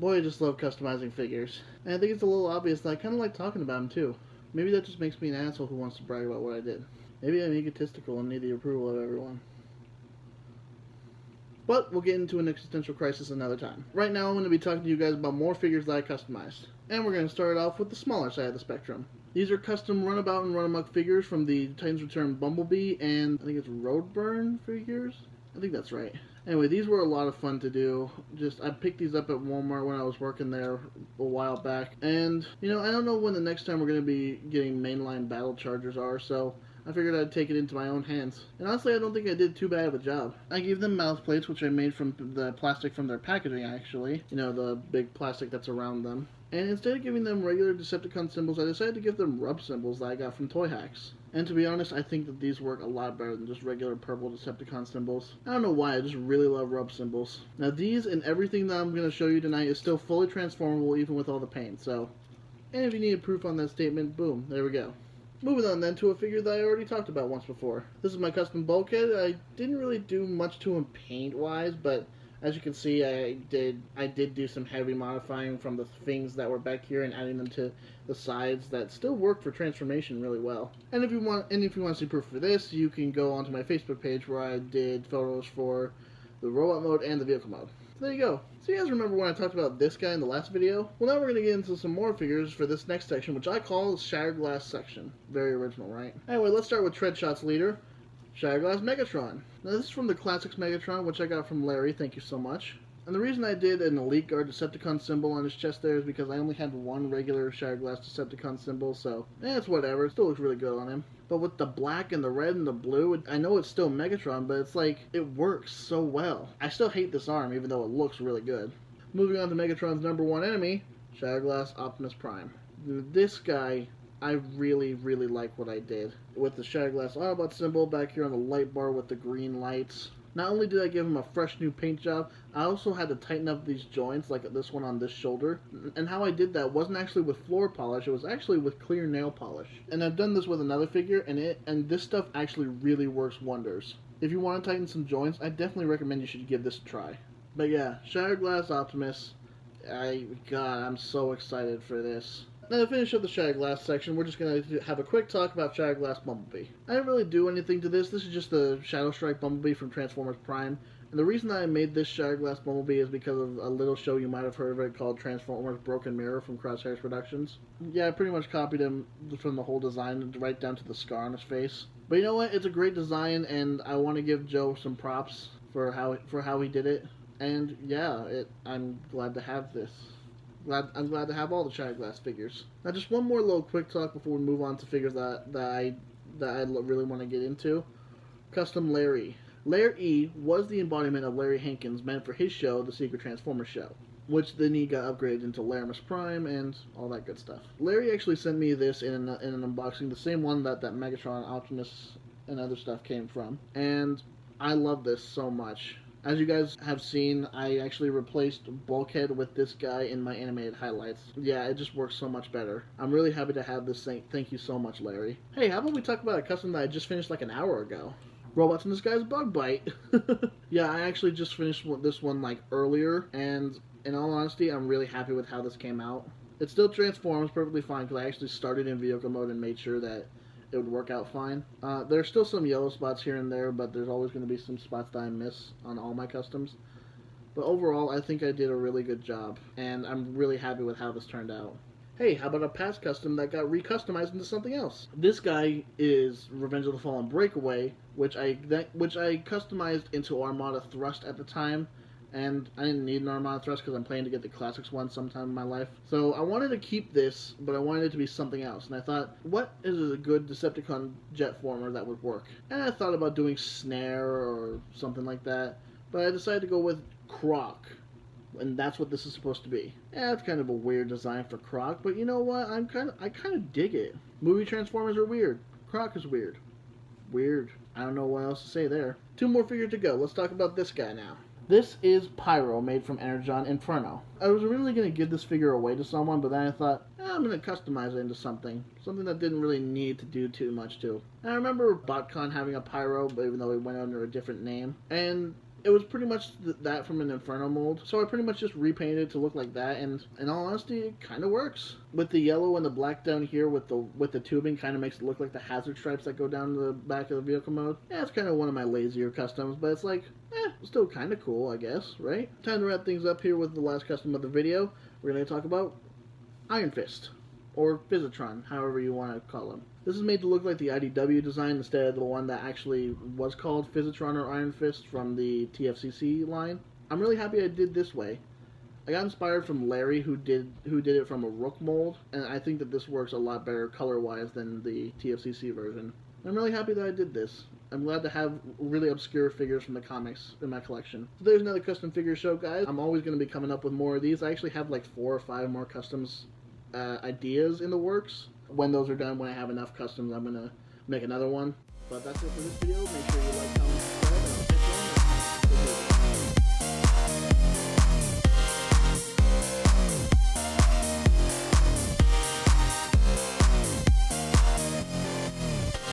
Boy, I just love customizing figures. And I think it's a little obvious that I kind of like talking about them too. Maybe that just makes me an asshole who wants to brag about what I did. Maybe I'm egotistical and need the approval of everyone. But we'll get into an existential crisis another time. Right now I'm going to be talking to you guys about more figures that I customized. And we're going to start off with the smaller side of the spectrum. These are custom Runabout and Runamuck figures from the Titans Return Bumblebee and I think it's Roadburn figures? I think that's right. Anyway, these were a lot of fun to do. I picked these up at Walmart when I was working there a while back. And, I don't know when the next time we're going to be getting mainline battle chargers are, so I figured I'd take it into my own hands. And honestly, I don't think I did too bad of a job. I gave them mouth plates, which I made from the plastic from their packaging, actually. The big plastic that's around them. And instead of giving them regular Decepticon symbols, I decided to give them rub symbols that I got from Toy Hacks. And to be honest, I think that these work a lot better than just regular purple Decepticon symbols. I don't know why, I just really love rub symbols. Now these and everything that I'm going to show you tonight is still fully transformable even with all the paint, so... And if you need proof on that statement, boom, there we go. Moving on then to a figure that I already talked about once before. This is my custom bulkhead. I didn't really do much to him paint-wise, but as you can see, I did do some heavy modifying from the things that were back here and adding them to the sides that still work for transformation really well. And if you want to see proof for this, you can go onto my Facebook page where I did photos for the robot mode and the vehicle mode. So there you go. So you guys remember when I talked about this guy in the last video? Well, now we're going to get into some more figures for this next section, which I call the Shattered Glass section. Very original, right? Anyway, let's start with Treadshot's leader, Shattered Glass Megatron. Now this is from the Classics Megatron, which I got from Larry, thank you so much. And the reason I did an Elite Guard Decepticon symbol on his chest there is because I only had one regular Shattered Glass Decepticon symbol, so it's whatever, it still looks really good on him. But with the black and the red and the blue, I know it's still Megatron, but it's like, it works so well. I still hate this arm, even though it looks really good. Moving on to Megatron's #1 enemy, Shattered Glass Optimus Prime. This guy, I really, really like what I did. With the Shattered Glass Autobot symbol back here on the light bar with the green lights. Not only did I give him a fresh new paint job, I also had to tighten up these joints, like this one on this shoulder. And how I did that wasn't actually with floor polish, it was actually with clear nail polish. And I've done this with another figure, and this stuff actually really works wonders. If you want to tighten some joints, I definitely recommend you should give this a try. But yeah, Shattered Glass Optimus, God, I'm so excited for this. Now to finish up the Shattered Glass section, we're just going to have a quick talk about Shattered Glass Bumblebee. I didn't really do anything to this. This is just the Shadow Strike Bumblebee from Transformers Prime. And the reason that I made this Shattered Glass Bumblebee is because of a little show you might have heard of it called Transformers Broken Mirror from Crosshairs Productions. Yeah, I pretty much copied him from the whole design right down to the scar on his face. But you know what? It's a great design, and I want to give Joe some props for how he did it. And yeah, I'm glad to have this. I'm glad to have all the Shattered Glass figures. Now, just one more little quick talk before we move on to figures that I really want to get into. Custom Larry. Larry was the embodiment of Larry Hankins meant for his show, The Secret Transformers Show, which then he got upgraded into Larimus Prime and all that good stuff. Larry actually sent me this in an unboxing, the same one that Megatron, Optimus, and other stuff came from, and I love this so much. As you guys have seen, I actually replaced Bulkhead with this guy in my animated highlights. Yeah, it just works so much better. I'm really happy to have this thing. Thank you so much, Larry. Hey, how about we talk about a custom that I just finished like an hour ago? Robots in Disguise Bug Bite. Yeah, I actually just finished this one like earlier, and in all honesty, I'm really happy with how this came out. It still transforms perfectly fine because I actually started in vehicle mode and made sure that it would work out fine. There's still some yellow spots here and there, but there's always going to be some spots that I miss on all my customs. But overall, I think I did a really good job, and I'm really happy with how this turned out. Hey, how about a past custom that got recustomized into something else? This guy is Revenge of the Fallen Breakaway, which I customized into Armada Thrust at the time. And I didn't need an Armada Thrust because I'm planning to get the Classics one sometime in my life. So I wanted to keep this, but I wanted it to be something else. And I thought, what is a good Decepticon jet former that would work? And I thought about doing Snare or something like that. But I decided to go with Croc. And that's what this is supposed to be. Yeah, it's kind of a weird design for Croc, but you know what? I kind of dig it. Movie Transformers are weird. Croc is weird. Weird. I don't know what else to say there. Two more figures to go. Let's talk about this guy now. This is Pyro, made from Energon Inferno. I was originally going to give this figure away to someone, but then I thought, I'm going to customize it into something that didn't really need to do too much to. And I remember BotCon having a Pyro, but even though it went under a different name. And it was pretty much that from an Inferno mold, so I pretty much just repainted it to look like that, and in all honesty, it kind of works. With the yellow and the black down here with the tubing, kind of makes it look like the hazard stripes that go down the back of the vehicle mode. Yeah, it's kind of one of my lazier customs, but it's like, still kind of cool, I guess, right? Time to wrap things up here with the last custom of the video. We're going to talk about Iron Fist, or Physitron, however you want to call him. This is made to look like the IDW design instead of the one that actually was called Physitron or Iron Fist from the TFCC line. I'm really happy I did this way. I got inspired from Larry, who did it from a Rook mold, and I think that this works a lot better color-wise than the TFCC version. I'm really happy that I did this. I'm glad to have really obscure figures from the comics in my collection. So there's another custom figure show, guys. I'm always going to be coming up with more of these. I actually have like 4 or 5 more customs ideas in the works. When those are done, when I have enough customs, I'm going to make another one. But that's it for this video. Make sure you like, comment, subscribe, and I'll catch you on the next video.